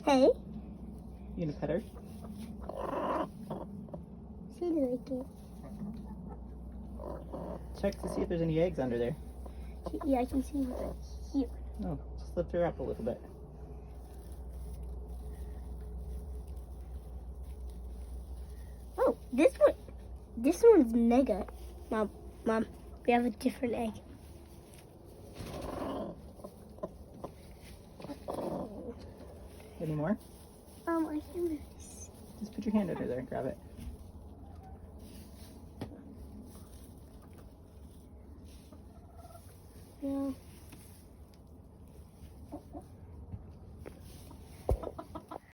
Hey. You gonna pet her? She like it. Check to see if there's any eggs under there. Yeah, I can see right here. Oh, just lift her up a little bit. Oh, this one's mega. Mom, we have a different egg. Any more? I can. Just put your hand under there and grab it. No.